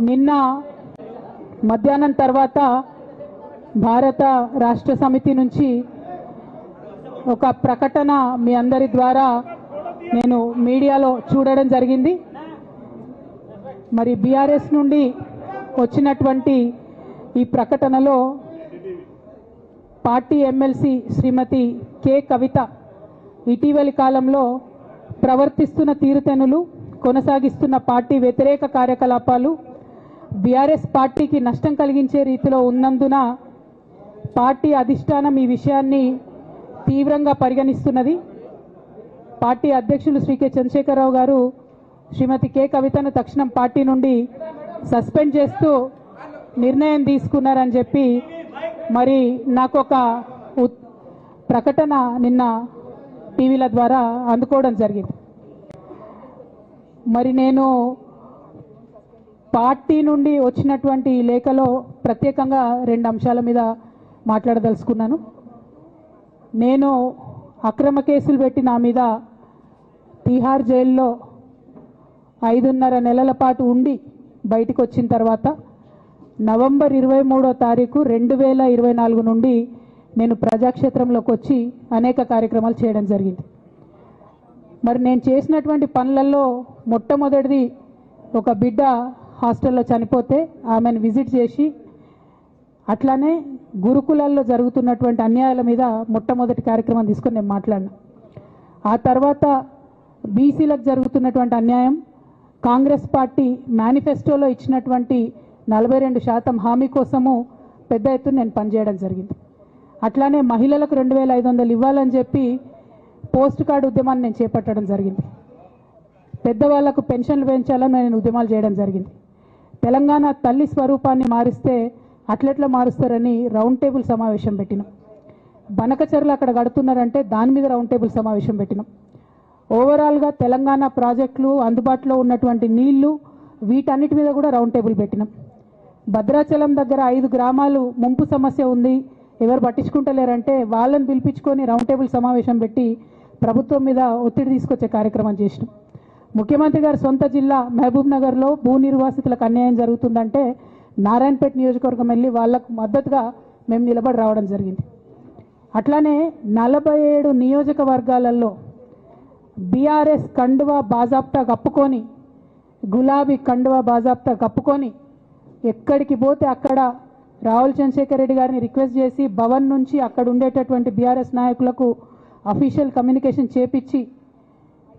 నిన్న మధ్యాహ్నం తర్వాత భారత రాష్ట్ర సమితి నుంచి ఒక ప్రకటన మీ అందరి ద్వారా నేను మీడియాలో చూడడం జరిగింది. మరి బీఆర్ఎస్ నుండి వచ్చినటువంటి ఈ ప్రకటనలో పార్టీ ఎమ్మెల్సీ శ్రీమతి కె కవిత ఇటీవలి కాలంలో ప్రవర్తిస్తున్న తీరుతెన్నులు, కొనసాగిస్తున్న పార్టీ వ్యతిరేక కార్యకలాపాలు బీఆర్ఎస్ పార్టీకి నష్టం కలిగించే రీతిలో ఉన్నందున పార్టీ అధిష్టానం ఈ విషయాన్ని తీవ్రంగా పరిగణిస్తున్నది. పార్టీ అధ్యక్షులు శ్రీ కె చంద్రశేఖరరావు గారు శ్రీమతి కె కవితను తక్షణం పార్టీ నుండి సస్పెండ్ చేస్తూ నిర్ణయం తీసుకున్నారని చెప్పి మరి నాకు ఒక ప్రకటన నిన్న టీవీల ద్వారా అందుకోవడం జరిగింది. మరి నేను పార్టీ నుండి వచ్చినటువంటి ఈ లేఖలో ప్రత్యేకంగా 2 అంశాల మీద మాట్లాడదలుచుకున్నాను. నేను అక్రమ కేసులు పెట్టి నా మీద తిహార్ జైల్లో 5.5 నెలల పాటు ఉండి బయటకు వచ్చిన తర్వాత నవంబర్ 23వ తారీఖు 2024 నుండి నేను ప్రజాక్షేత్రంలోకి వచ్చి అనేక కార్యక్రమాలు చేయడం జరిగింది. మరి నేను చేసినటువంటి పనులలో మొట్టమొదటిది ఒక బిడ్డ హాస్టల్లో చనిపోతే ఆమెను విజిట్ చేసి, అట్లానే గురుకులాల్లో జరుగుతున్నటువంటి అన్యాయాల మీద మొట్టమొదటి కార్యక్రమం తీసుకొని నేను మాట్లాడినా. ఆ తర్వాత బీసీలకు జరుగుతున్నటువంటి అన్యాయం, కాంగ్రెస్ పార్టీ మేనిఫెస్టోలో ఇచ్చినటువంటి 42% హామీ కోసము పెద్ద ఎత్తున నేను పనిచేయడం జరిగింది. అట్లానే మహిళలకు 2500 ఇవ్వాలని చెప్పి పోస్ట్ కార్డు ఉద్యమాన్ని నేను చేపట్టడం జరిగింది. పెద్దవాళ్లకు పెన్షన్లు పెంచాలని నేను ఉద్యమాలు చేయడం జరిగింది. తెలంగాణ తల్లి స్వరూపాన్ని మారిస్తే అట్లెట్లా మారుస్తారని రౌండ్ టేబుల్ సమావేశం పెట్టినాం. బనకచర్లు అక్కడ కడుతున్నారంటే దాని మీద రౌండ్ టేబుల్ సమావేశం పెట్టినాం. ఓవరాల్గా తెలంగాణ ప్రాజెక్టులు, అందుబాటులో ఉన్నటువంటి నీళ్లు, వీటన్నిటి మీద కూడా రౌండ్ టేబుల్ పెట్టినాం. భద్రాచలం దగ్గర 5 గ్రామాలు ముంపు సమస్య ఉంది, ఎవరు పట్టించుకుంటలేరంటే వాళ్ళని పిలిపించుకొని రౌండ్ టేబుల్ సమావేశం పెట్టి ప్రభుత్వం మీద ఒత్తిడి తీసుకొచ్చే కార్యక్రమం చేసినాం. ముఖ్యమంత్రి గారి సొంత జిల్లా మహబూబ్ నగర్లో భూ నిర్వాసితులకు అన్యాయం జరుగుతుందంటే నారాయణపేట నియోజకవర్గం వెళ్ళి వాళ్లకు మద్దతుగా మేము నిలబడి రావడం జరిగింది. అట్లానే 47 నియోజకవర్గాలలో బీఆర్ఎస్ కండువా బాజాప్తా కప్పుకొని, గులాబీ కండువా బాజాప్తా కప్పుకొని ఎక్కడికి పోతే అక్కడ రావుల చంద్రశేఖర్ రెడ్డి గారిని రిక్వెస్ట్ చేసి భవన్ నుంచి అక్కడ ఉండేటటువంటి బీఆర్ఎస్ నాయకులకు అఫీషియల్ కమ్యూనికేషన్ చేపించి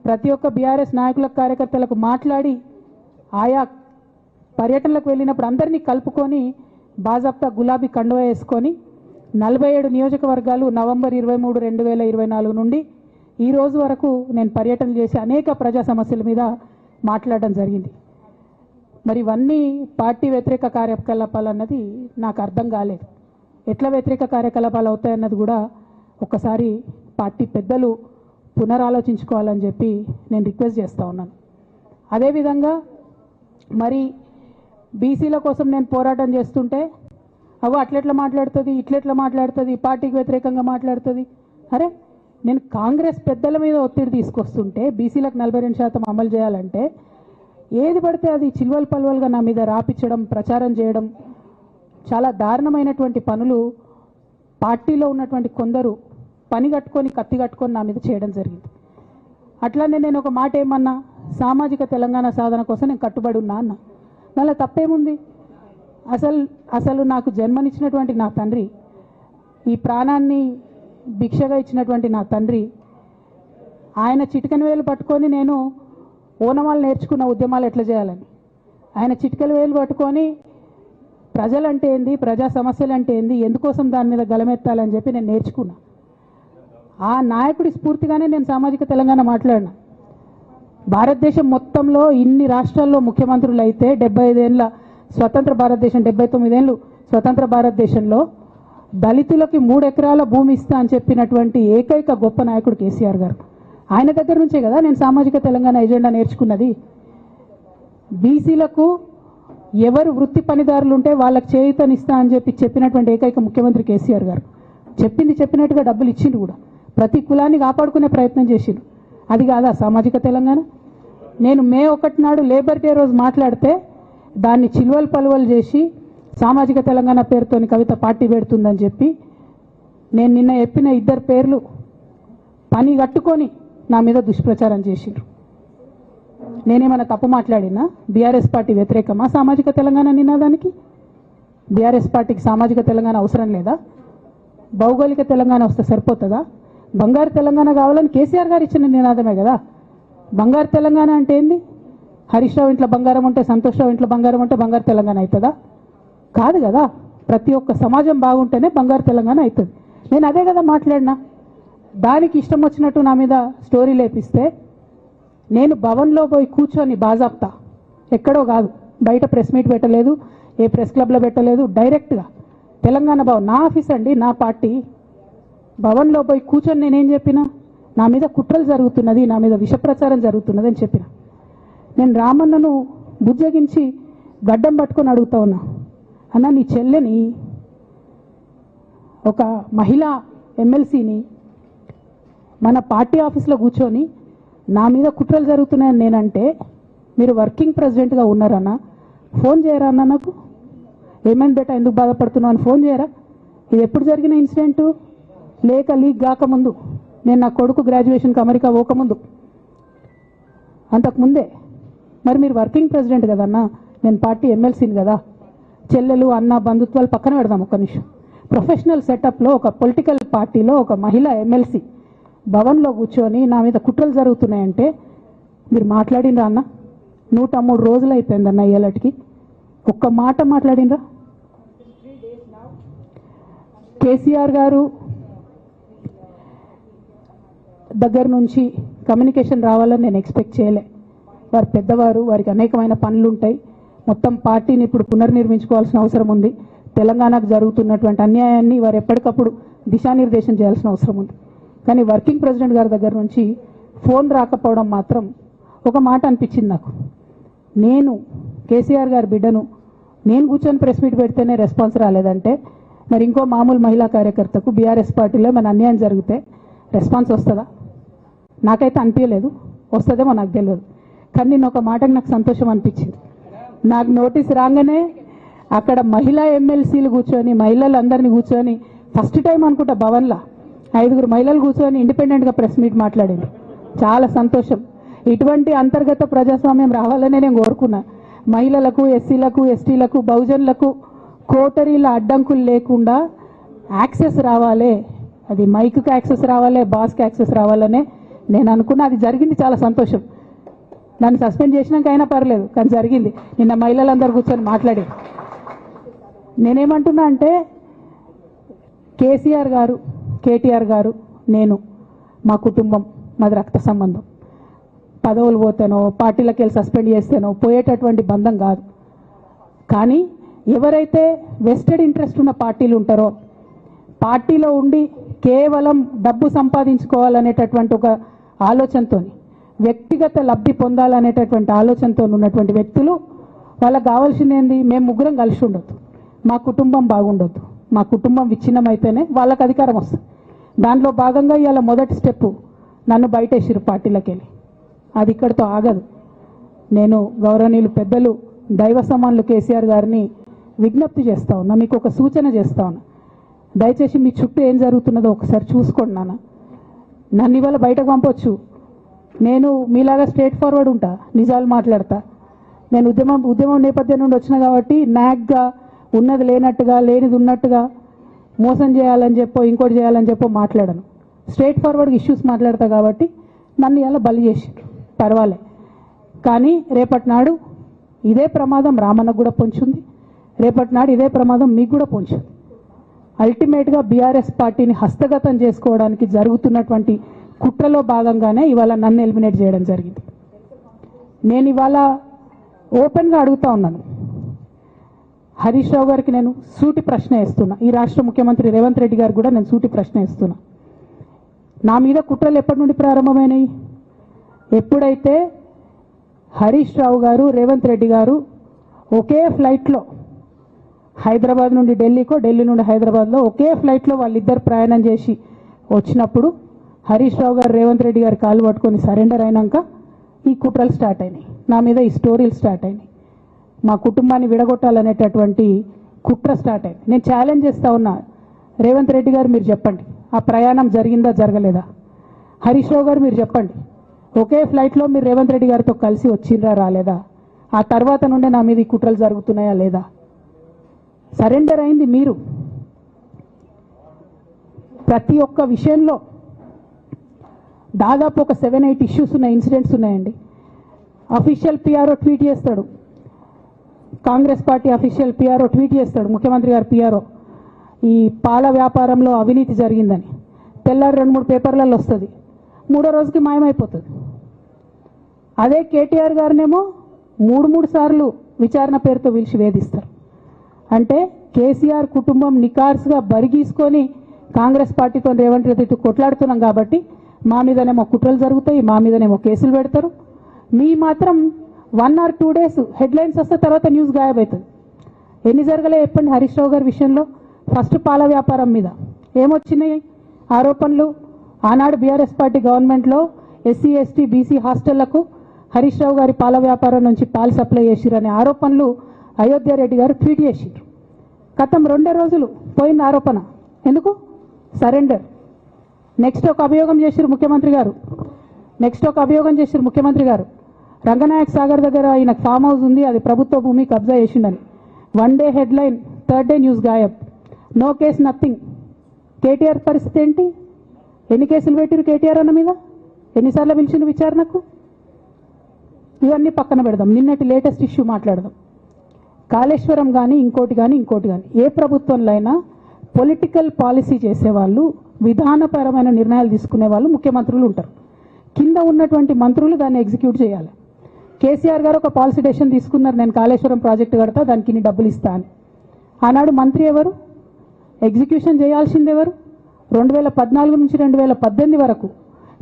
ప్రతి ఒక్క బీఆర్ఎస్ నాయకులకు, కార్యకర్తలకు మాట్లాడి ఆయా పర్యటనలకు వెళ్ళినప్పుడు అందరినీ కలుపుకొని బాజాప్తా గులాబీ కండువా వేసుకొని 47 నియోజకవర్గాలు నవంబర్ 23, 2024 నుండి ఈ రోజు వరకు నేను పర్యటన చేసి అనేక ప్రజా సమస్యల మీద మాట్లాడడం జరిగింది. మరి ఇవన్నీ పార్టీ వ్యతిరేక కార్యకలాపాలు అన్నది నాకు అర్థం కాలేదు. ఎట్లా వ్యతిరేక కార్యకలాపాలు అవుతాయన్నది కూడా ఒకసారి పార్టీ పెద్దలు పునరాలోచించుకోవాలని చెప్పి నేను రిక్వెస్ట్ చేస్తూ ఉన్నాను. అదేవిధంగా మరి బీసీల కోసం నేను పోరాటం చేస్తుంటే అట్లెట్లా మాట్లాడుతుంది, ఇట్లెట్లా మాట్లాడుతుంది, పార్టీకి వ్యతిరేకంగా మాట్లాడుతుంది. అరే, నేను కాంగ్రెస్ పెద్దల మీద ఒత్తిడి తీసుకొస్తుంటే బీసీలకు 42% అమలు చేయాలంటే ఏది పడితే అది చిల్వల్ పల్వల్గా నా మీద రాపించడం, ప్రచారం చేయడం, చాలా దారుణమైనటువంటి పనులు పార్టీలో ఉన్నటువంటి కొందరు పని కట్టుకొని, కత్తి కట్టుకొని నా మీద చేయడం జరిగింది. అట్లానే నేను ఒక మాట ఏమన్నా, సామాజిక తెలంగాణ సాధన కోసం నేను కట్టుబడి ఉన్నా అన్న. దానిలో తప్పేముంది? అసలు నాకు జన్మనిచ్చినటువంటి నా తండ్రి, ఈ ప్రాణాన్ని భిక్షగా ఇచ్చినటువంటి నా తండ్రి, ఆయన చిటికెన వేలు పట్టుకొని నేను ఓనమాలు నేర్చుకున్న ఉద్యమాలు ఎట్లా చేయాలని, ఆయన చిటికెల వేలు పట్టుకొని ప్రజలంటే ఏంది, ప్రజా సమస్యలు అంటే ఏంది, ఎందుకోసం దాని మీద గలమెత్తాలని చెప్పి నేను నేర్చుకున్నా. ఆ నాయకుడి స్ఫూర్తిగానే నేను సామాజిక తెలంగాణ మాట్లాడినా. భారతదేశం మొత్తంలో ఇన్ని రాష్ట్రాల్లో ముఖ్యమంత్రులు అయితే 75 ఏళ్ళ స్వతంత్ర భారతదేశం, 79 ఏళ్ళు స్వతంత్ర భారతదేశంలో దళితులకి 3 ఎకరాల భూమి ఇస్తా అని చెప్పినటువంటి ఏకైక గొప్ప నాయకుడు కేసీఆర్ గారు. ఆయన దగ్గర నుంచే కదా నేను సామాజిక తెలంగాణ ఎజెండా నేర్చుకున్నది. బీసీలకు ఎవరు వృత్తి పనిదారులు ఉంటే వాళ్ళకి చేయూతనిస్తా అని చెప్పినటువంటి ఏకైక ముఖ్యమంత్రి కేసీఆర్ గారు. చెప్పినట్టుగా డబ్బులు ఇచ్చిండు కూడా. ప్రతి కులాన్ని కాపాడుకునే ప్రయత్నం చేసిండు. అది కాదా సామాజిక తెలంగాణ? నేను మే 1 నాడు లేబర్ డే రోజు మాట్లాడితే దాన్ని చిలువలు పలువలు చేసి సామాజిక తెలంగాణ పేరుతోని కవిత పార్టీ పెడుతుందని చెప్పి నేను నిన్న చెప్పిన ఇద్దరు పేర్లు పని కట్టుకొని నా మీద దుష్ప్రచారం చేసిండ్రు. నేనేమైనా తప్పు మాట్లాడినా? బీఆర్ఎస్ పార్టీ వ్యతిరేకమా సామాజిక తెలంగాణ నినాదానికి? బీఆర్ఎస్ పార్టీకి సామాజిక తెలంగాణ అవసరం లేదా? భౌగోళిక తెలంగాణ వస్తే సరిపోతుందా? బంగారు తెలంగాణ కావాలని కేసీఆర్ గారు ఇచ్చిన నినాదమే కదా. బంగారు తెలంగాణ అంటే ఏంది? హరీష్ రావు ఇంట్లో బంగారం ఉంటే, సంతోష్ రావు ఇంట్లో బంగారం ఉంటే బంగారు తెలంగాణ అవుతుందా? కాదు కదా. ప్రతి ఒక్క సమాజం బాగుంటేనే బంగారు తెలంగాణ అవుతుంది. నేను అదే కదా మాట్లాడినా. దానికి ఇష్టం వచ్చినట్టు నా మీద స్టోరీ లేపిస్తే నేను భవన్లో పోయి కూర్చొని బాజాప్తా, ఎక్కడో కాదు, బయట ప్రెస్ మీట్ పెట్టలేదు, ఏ ప్రెస్ క్లబ్లో పెట్టలేదు, డైరెక్ట్గా తెలంగాణ భవన్ నా ఆఫీస్ అండి, నా పార్టీ భవన్లో పోయి కూర్చొని నేనేం చెప్పినా? నా మీద కుట్రలు జరుగుతున్నది, నా మీద విషప్రచారం జరుగుతున్నది అని చెప్పిన. నేను రామన్నను బుజ్జగించి గడ్డం పట్టుకొని అడుగుతా ఉన్నా, అన్న నీ చెల్లెని, ఒక మహిళా ఎమ్మెల్సీని మన పార్టీ ఆఫీస్లో కూర్చొని నా మీద కుట్రలు జరుగుతున్నాయని నేనంటే మీరు వర్కింగ్ ప్రెసిడెంట్గా ఉన్నారన్నా, ఫోన్ చేయరా అన్న నాకు? ఏమైంది బేటా, ఎందుకు బాధపడుతున్నావు అని ఫోన్ చేయరా? ఇది ఎప్పుడు జరిగిన ఇన్సిడెంటు? లేక లీక్ కాకముందు, నేను నా కొడుకు గ్రాడ్యుయేషన్కి అమెరికా పోకముందు, అంతకుముందే. మరి మీరు వర్కింగ్ ప్రెసిడెంట్ కదన్నా, నేను పార్టీ ఎమ్మెల్సీని కదా. చెల్లెలు అన్న బంధుత్వాలు పక్కన పెడదాం ఒక్క నిమిషం. ప్రొఫెషనల్ సెటప్లో ఒక పొలిటికల్ పార్టీలో ఒక మహిళా ఎమ్మెల్సీ భవన్లో కూర్చొని నా మీద కుట్రలు జరుగుతున్నాయంటే మీరు మాట్లాడినరా అన్న? 103 రోజులు అయిపోయిందన్న ఇయ్యాలటికి, ఒక్క మాట మాట్లాడినరా? కేసీఆర్ గారు దగ్గర నుంచి కమ్యూనికేషన్ రావాలని నేను ఎక్స్పెక్ట్ చేయలే. వారు పెద్దవారు, వారికి అనేకమైన పనులు ఉంటాయి. మొత్తం పార్టీని ఇప్పుడు పునర్నిర్మించుకోవాల్సిన అవసరం ఉంది. తెలంగాణకు జరుగుతున్నటువంటి అన్యాయాన్ని వారు ఎప్పటికప్పుడు దిశానిర్దేశం చేయాల్సిన అవసరం ఉంది. కానీ వర్కింగ్ ప్రెసిడెంట్ గారి దగ్గర నుంచి ఫోన్ రాకపోవడం మాత్రం ఒక మాట అనిపించింది నాకు. నేను కేసీఆర్ గారి బిడ్డను, నేను కూర్చొని ప్రెస్ మీట్ పెడితేనే రెస్పాన్స్ రాలేదంటే మరి ఇంకో మామూలు మహిళా కార్యకర్తకు బీఆర్ఎస్ పార్టీలో మన అన్యాయం జరిగితే రెస్పాన్స్ వస్తుందా? నాకైతే అనిపించలేదు. వస్తుందేమో నాకు తెలియదు. కానీ నేను ఒక మాటకు నాకు సంతోషం అనిపించింది. నాకు నోటీస్ రాగానే అక్కడ మహిళా ఎమ్మెల్సీలు కూర్చొని, మహిళలందరినీ కూర్చొని, ఫస్ట్ టైం అనుకుంటా భవన్లో 5 మహిళలు కూర్చొని ఇండిపెండెంట్గా ప్రెస్ మీట్ మాట్లాడింది. చాలా సంతోషం. ఇటువంటి అంతర్గత ప్రజాస్వామ్యం రావాలనే నేను కోరుకున్నా. మహిళలకు, ఎస్సీలకు, ఎస్టీలకు, బహుజనులకు కోటరీల అడ్డంకులు లేకుండా యాక్సెస్ రావాలి. అది మైక్కి యాక్సెస్ రావాలి, బాస్కి యాక్సెస్ రావాలనే నేను అనుకున్నా. అది జరిగింది, చాలా సంతోషం. నన్ను సస్పెండ్ చేసినాక అయినా పర్లేదు, కానీ జరిగింది. నిన్న మహిళలందరూ కూర్చొని మాట్లాడి నేనేమంటున్నా అంటే, కేసీఆర్ గారు, కేటీఆర్ గారు, నేను, మా కుటుంబం, మాది రక్త సంబంధం. పదవులు పోతేనో, పార్టీలకు వెళ్ళి సస్పెండ్ చేస్తేనో పోయేటటువంటి బంధం కాదు. కానీ ఎవరైతే వెస్టెడ్ ఇంట్రెస్ట్ ఉన్న పార్టీలు ఉంటారో, పార్టీలో ఉండి కేవలం డబ్బు సంపాదించుకోవాలనేటటువంటి ఒక ఆలోచనతో, వ్యక్తిగత లబ్ధి పొందాలనేటటువంటి ఆలోచనతో ఉన్నటువంటి వ్యక్తులు, వాళ్ళకి కావాల్సింది ఏంది? మేము ముగ్గురం కలిసి ఉండొద్దు, మా కుటుంబం బాగుండొద్దు, మా కుటుంబం విచ్ఛిన్నమైతేనే వాళ్ళకి అధికారం వస్తుంది. దాంట్లో భాగంగా ఇవాళ మొదటి స్టెప్పు నన్ను బయటేసిరు పార్టీలకు వెళ్ళి. అది ఇక్కడితో ఆగదు. నేను గౌరవనీయులు పెద్దలు దైవ సమానులు కేసీఆర్ గారిని విజ్ఞప్తి చేస్తా ఉన్నా, మీకు ఒక సూచన చేస్తా ఉన్నా. దయచేసి మీ చుట్టూ ఏం జరుగుతున్నదో ఒకసారి చూసుకోండి నాన్న. నన్ను ఇవాళ బయటకు పంపొచ్చు, నేను మీలాగా స్ట్రేట్ ఫార్వర్డ్ ఉంటా, నిజాలు మాట్లాడతా. నేను ఉద్యమం నేపథ్యం నుండి వచ్చిన కాబట్టి నాగ్గా, ఉన్నది లేనట్టుగా, లేనిది ఉన్నట్టుగా, మోసం చేయాలని చెప్పో ఇంకోటి చేయాలని చెప్పో మాట్లాడను. స్ట్రేట్ ఫార్వర్డ్గా ఇష్యూస్ మాట్లాడతా కాబట్టి నన్ను ఇలా బలి చేసి పర్వాలే. కానీ రేపటి నాడు ఇదే ప్రమాదం రామన్నకు కూడా పొంచుంది, రేపటి నాడు ఇదే ప్రమాదం మీకు కూడా పొంచుంది. అల్టిమేట్గా బీఆర్ఎస్ పార్టీని హస్తగతం చేసుకోవడానికి జరుగుతున్నటువంటి కుట్రలో భాగంగానే ఇవాళ నన్ను ఎలిమినేట్ చేయడం జరిగింది. నేను ఇవాళ ఓపెన్గా అడుగుతా ఉన్నాను, హరీష్ రావు గారికి నేను సూటి ప్రశ్న వేస్తున్నా, ఈ రాష్ట్ర ముఖ్యమంత్రి రేవంత్ రెడ్డి గారికి కూడా నేను సూటి ప్రశ్న వేస్తున్నా. నా మీద కుట్రలు ఎప్పటి నుండి ప్రారంభమైనాయి? ఎప్పుడైతే హరీష్ రావు గారు, రేవంత్ రెడ్డి గారు ఒకే ఫ్లైట్లో హైదరాబాద్ నుండి ఢిల్లీకో, ఢిల్లీ నుండి హైదరాబాద్లో ఒకే ఫ్లైట్లో వాళ్ళిద్దరు ప్రయాణం చేసి వచ్చినప్పుడు హరీష్ రావు గారు, రేవంత్ రెడ్డి గారు కాలు పట్టుకొని సరెండర్ అయినాక ఈ కుట్రలు స్టార్ట్ అయినాయి, నా మీద ఈ స్టోరీలు స్టార్ట్ అయినాయి. మా కుటుంబాన్ని విడగొట్టాలనేటటువంటి కుట్ర స్టార్ట్ అయింది. నేను ఛాలెంజ్ చేస్తా ఉన్నా, రేవంత్ రెడ్డి గారు మీరు చెప్పండి, ఆ ప్రయాణం జరిగిందా జరగలేదా? హరీష్ రావు గారు మీరు చెప్పండి, ఒకే ఫ్లైట్లో మీరు రేవంత్ రెడ్డి గారితో కలిసి వచ్చిండ్రా రాలేదా? ఆ తర్వాత నుండే నా మీద ఈ కుట్రలు జరుగుతున్నాయా లేదా? సరెండర్ అయింది మీరు. ప్రతి ఒక్క విషయంలో దాదాపు ఒక 7-8 ఇష్యూస్ ఉన్నాయి, ఇన్సిడెంట్స్ ఉన్నాయండి. అఫీషియల్ పిఆర్ఓ ట్వీట్ చేస్తాడు, Congress party official PRO tweet చేస్తాడు, ముఖ్యమంత్రి గారు పిఆర్ఓ, ఈ పాల వ్యాపారంలో అవినీతి జరిగిందని. తెల్లారి 2-3 పేపర్లలో వస్తుంది, 3వ రోజుకి మాయమైపోతుంది. అదే కేటీఆర్ గారినేమో 3 సార్లు విచారణ పేరుతో పిలిచి వేధిస్తారు. అంటే కేసీఆర్ కుటుంబం నికార్స్గా బరిగీసుకొని కాంగ్రెస్ పార్టీతో రేవంత్ రెడ్డితో కొట్లాడుతున్నాం కాబట్టి మా మీదనేమో కుట్రలు జరుగుతాయి, మా మీదనేమో కేసులు పెడతారు. మీ మాత్రం 1 or 2 days హెడ్లైన్స్ వస్తే తర్వాత న్యూస్ గాయబవుతుంది. ఎన్ని జరగలే చెప్పండి హరీష్ రావు గారి విషయంలో? ఫస్ట్ పాల వ్యాపారం మీద ఏమొచ్చినాయి ఆరోపణలు? ఆనాడు బీఆర్ఎస్ పార్టీ గవర్నమెంట్లో SC ST BC హాస్టళ్లకు Harish Rao గారి పాల వ్యాపారం నుంచి పాలు సప్లై చేసిరనే ఆరోపణలు అయోధ్య రెడ్డి గారు ట్వీట్ చేసిరు. గతం 2 రోజులు పోయిన ఆరోపణ ఎందుకు? సరెండర్. నెక్స్ట్ ఒక అభియోగం చేసిరు ముఖ్యమంత్రి గారు, రంగనాయక్ సాగర్ దగ్గర ఆయన ఫామ్ హౌస్ ఉంది, అది ప్రభుత్వ భూమి, కబ్జా చేసిండని. 1 day headline, 3rd day news గాయబ్. No case nothing. కేటీఆర్ పరిస్థితి ఏంటి? ఎన్ని కేసులు పెట్టిరు కేటీఆర్ అన్న మీద? ఎన్నిసార్లు పిలిచిండు విచారణకు? ఇవన్నీ పక్కన పెడదాం, నిన్నటి లేటెస్ట్ ఇష్యూ మాట్లాడదాం. కాళేశ్వరం కానీ ఇంకోటి కానీ ఏ ప్రభుత్వంలో అయినా పొలిటికల్ పాలసీ చేసేవాళ్ళు, విధానపరమైన నిర్ణయాలు తీసుకునే వాళ్ళు ముఖ్యమంత్రులు ఉంటారు. కింద ఉన్నటువంటి మంత్రులు దాన్ని ఎగ్జిక్యూట్ చేయాలి. కేసీఆర్ గారు ఒక పాలసీ డెసిషన్ తీసుకున్నారు, నేను కాళేశ్వరం ప్రాజెక్టు కడతా, దానికి ఇన్ని డబ్బులు ఇస్తా అని. ఆనాడు మంత్రి ఎవరు? ఎగ్జిక్యూషన్ చేయాల్సింది ఎవరు? 2014 నుంచి 2018 వరకు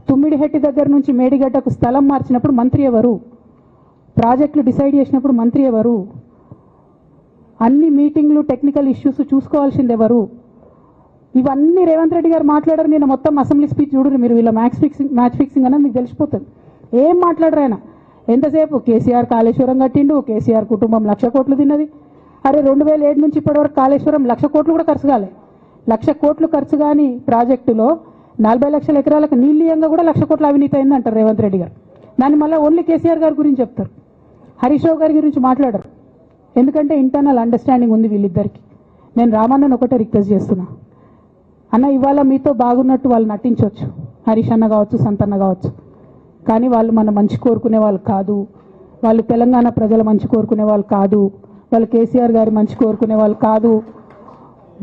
తుమ్మిడిహెట్టి దగ్గర నుంచి మేడిగడ్డకు స్థలం మార్చినప్పుడు మంత్రి ఎవరు? ప్రాజెక్టులు డిసైడ్ చేసినప్పుడు మంత్రి ఎవరు? అన్ని మీటింగ్లు టెక్నికల్ ఇష్యూస్ చూసుకోవాల్సింది ఎవరు? ఇవన్నీ రేవంత్ రెడ్డి గారు మాట్లాడారు. నేను మొత్తం అసెంబ్లీ స్పీచ్ చూడరు మీరు, వీళ్ళ మ్యాచ్ ఫిక్సింగ్ అనేది మీకు తెలిసిపోతుంది. ఏం మాట్లాడరు ఆయన. ఎంతసేపు కేసీఆర్ కాళేశ్వరం కట్టిండు, కేసీఆర్ కుటుంబం 1,00,000 కోట్లు తిన్నది. అరే 2007 నుంచి ఇప్పటివరకు కాళేశ్వరం 1,00,000 కోట్లు కూడా ఖర్చు కాలే. 1,00,000 కోట్లు ఖర్చు కాని ప్రాజెక్టులో 40 లక్షల ఎకరాలకు నీళ్ళీయంగా కూడా 1,00,000 కోట్ల అవినీతి అయింది అంటారు రేవంత్ రెడ్డి గారు. దాన్ని మళ్ళీ ఓన్లీ కేసీఆర్ గారి గురించి చెప్తారు, హరీష్ రావు గారి గురించి మాట్లాడరు. ఎందుకంటే ఇంటర్నల్ అండర్స్టాండింగ్ ఉంది వీళ్ళిద్దరికి. నేను రామన్నను ఒకటే రిక్వెస్ట్ చేస్తున్నా, అన్న ఇవాళ మీతో బాగున్నట్టు వాళ్ళు నటించవచ్చు, హరీష్ అన్న కావచ్చు, సంతన్న కావచ్చు, కానీ వాళ్ళు మన మంచి కోరుకునే వాళ్ళు కాదు, వాళ్ళు తెలంగాణ ప్రజల మంచి కోరుకునే వాళ్ళు కాదు, వాళ్ళు కేసీఆర్ గారి మంచి కోరుకునే వాళ్ళు కాదు.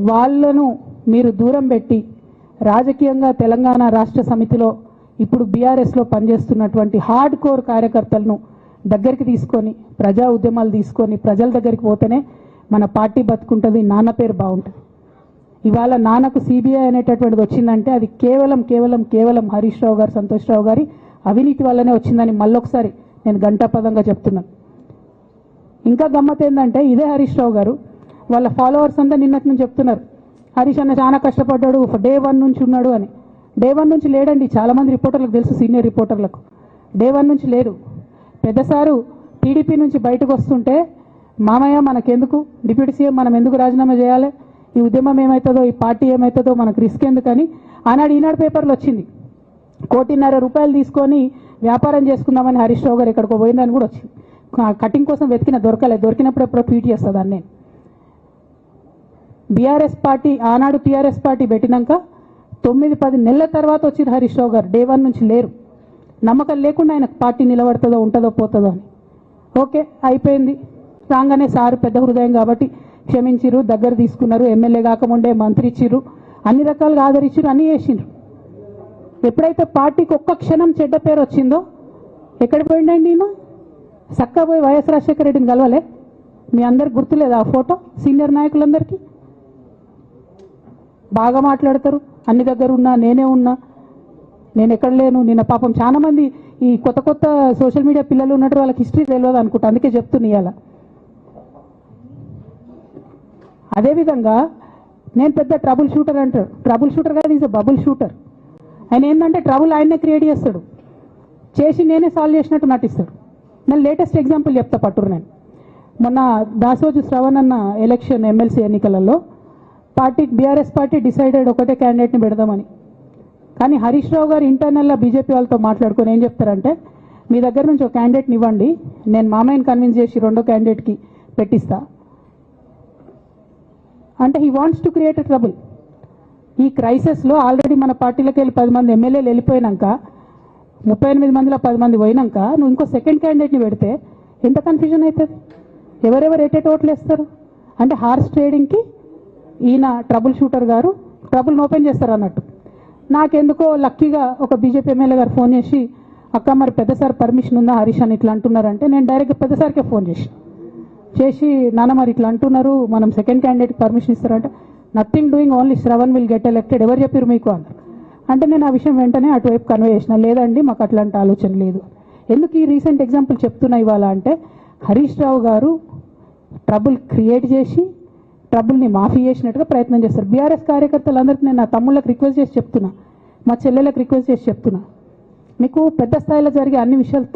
వాళ్ళను మీరు దూరం పెట్టి రాజకీయంగా తెలంగాణ రాష్ట్ర సమితిలో ఇప్పుడు బీఆర్ఎస్లో పనిచేస్తున్నటువంటి హార్డ్ కోర్ కార్యకర్తలను దగ్గరికి తీసుకొని ప్రజా ఉద్యమాలు తీసుకొని ప్రజల దగ్గరికి పోతేనే మన పార్టీ బతుకుంటుంది, నాన్న పేరు బాగుంటుంది. ఇవాళ నాన్నకు సిబిఐ అనేటటువంటిది వచ్చిందంటే అది కేవలం హరీష్ రావు గారు, సంతోష్ రావు గారి అవినీతి వల్లనే వచ్చిందని మళ్ళొకసారి నేను గంటాపదంగా చెప్తున్నాను. ఇంకా గమ్మత్ ఏంటంటే ఇదే హరీష్ రావు గారు వాళ్ళ ఫాలోవర్స్ అంతా నిన్నటి నుంచి చెప్తున్నారు, హరీష్ అన్న చాలా కష్టపడ్డాడు, డే 1 నుంచి ఉన్నాడు అని. డే 1 నుంచి లేడండి, చాలామంది రిపోర్టర్లకు తెలుసు, సీనియర్ రిపోర్టర్లకు. డే 1 నుంచి లేరు. పెద్దసారు టీడీపీ నుంచి బయటకు వస్తుంటే మామయ్య మనకెందుకు, డిప్యూటీ సీఎం మనం ఎందుకు రాజీనామా చేయాలి, ఈ ఉద్యమం ఏమవుతుందో, ఈ పార్టీ ఏమవుతుందో మనకు రిస్క్ ఎందుకని ఆనాడు ఈనాడు పేపర్లు వచ్చింది. 1,50,00,000 రూపాయలు తీసుకొని వ్యాపారం చేసుకుందామని హరీష్ రావు గారు ఎక్కడికో పోయిందని కూడా వచ్చింది. కటింగ్ కోసం దొరికినప్పుడు ఎప్పుడో ట్వీట్ చేస్తుందని నేను. బీఆర్ఎస్ పార్టీ ఆనాడు టీఆర్ఎస్ పార్టీ పెట్టినాక 9-10 నెలల తర్వాత వచ్చింది హరీష్ రావు గారు. డే 1 నుంచి లేరు. నమ్మకం లేకుండా ఆయన పార్టీ నిలబడుతుందో ఉంటుందో పోతుందో అని. ఓకే అయిపోయింది, రాగానే సారు పెద్ద హృదయం కాబట్టి క్షమించిరు, దగ్గర తీసుకున్నారు, ఎమ్మెల్యే కాకముందే మంత్రి ఇచ్చిర్రు, అన్ని రకాలుగా ఆదరించిరు, అన్నీ చేసిండ్రు. ఎప్పుడైతే పార్టీకి ఒక్క క్షణం చెడ్డ పేరు వచ్చిందో ఎక్కడ పోయిండండి ఈయన? చక్కగా పోయి వైఎస్ రాజశేఖర రెడ్డిని కలవలే? మీ అందరికి గుర్తులేదు ఆ ఫోటో? సీనియర్ నాయకులందరికీ బాగా మాట్లాడతారు, అన్ని దగ్గర ఉన్నా, నేనే ఉన్నా, నేను ఎక్కడ లేను. నిన్న పాపం చాలా మంది ఈ కొత్త సోషల్ మీడియా పిల్లలు ఉన్నట్టు వాళ్ళకి హిస్టరీ తెలియదు అనుకుంటా, అందుకే చెప్తున్నా ఇవాళ. అదేవిధంగా నేను పెద్ద ట్రబుల్ షూటర్ అంటారు. ట్రబుల్ షూటర్ కాదు, ఈజ్ బబుల్ షూటర్. ఆయన ఏంటంటే ట్రబుల్ ఆయన్నే క్రియేట్ చేస్తాడు, చేసి నేనే సాల్వ్ చేసినట్టు నటిస్తాడు. నేను లేటెస్ట్ ఎగ్జాంపుల్ చెప్తా పట్టురు. నేను మొన్న దాసోజు శ్రవణ్ అన్న ఎలక్షన్ ఎమ్మెల్సీ ఎన్నికలలో బీఆర్ఎస్ పార్టీ డిసైడెడ్ ఒకటే క్యాండిడేట్ని పెడదామని. కానీ హరీష్ రావు గారు ఇంటర్నల్గా బీజేపీ వాళ్ళతో మాట్లాడుకొని ఏం చెప్తారంటే, మీ దగ్గర నుంచి ఒక క్యాండిడేట్ని ఇవ్వండి, నేను మామయ్యని కన్విన్స్ చేసి రెండో క్యాండిడేట్కి పెట్టిస్తా అంటే he wants to create a trouble. ఈ క్రైసిస్లో ఆల్రెడీ మన పార్టీలోకి వెళ్ళి 10 మంది ఎమ్మెల్యేలు వెళ్ళిపోయినాక 38 మందిలో 10 మంది పోయినాక నువ్వు ఇంకో సెకండ్ క్యాండిడేట్ని పెడితే ఎంత కన్ఫ్యూజన్ అవుతుంది? ఎవరెవరు ఎటెట్ ఓట్లు వేస్తారు? అంటే హార్స్ ట్రేడింగ్కి ఈయన ట్రబుల్ షూటర్ గారు ట్రబుల్ని ఓపెన్ చేస్తారు అన్నట్టు. నాకెందుకో లక్కీగా ఒక బీజేపీ ఎమ్మెల్యే గారు ఫోన్ చేసి, అక్క మరి పెద్దసారి పర్మిషన్ ఉందా హరీష్ అని ఇట్లా అంటున్నారంటే, నేను డైరెక్ట్గా పెద్దసారికే ఫోన్ చేసి నాన్న మరి ఇట్లా అంటున్నారు, మనం సెకండ్ క్యాండిడేట్కి పర్మిషన్ ఇస్తారంటే, nothing doing, only Shravan will get elected, ఎవరు చెప్పారు మీకు అన్నారు. అంటే నేను ఆ విషయం వెంటనే అటువైపు కన్వే చేసిన, లేదండి మాకు అట్లాంటి ఆలోచన లేదు. ఎందుకు ఈ రీసెంట్ ఎగ్జాంపుల్ చెప్తున్నా ఇవాళ అంటే, హరీష్ రావు గారు ట్రబుల్ క్రియేట్ చేసి ట్రబుల్ని మాఫీ చేసినట్టుగా ప్రయత్నం చేస్తారు. బీఆర్ఎస్ కార్యకర్తలందరికీ నేను నా తమ్ముళ్ళకి రిక్వెస్ట్ చేసి చెప్తున్నా, మా చెల్లెలకు రిక్వెస్ట్ చేసి చెప్తున్నా, మీకు పెద్ద స్థాయిలో జరిగే అన్ని విషయాలు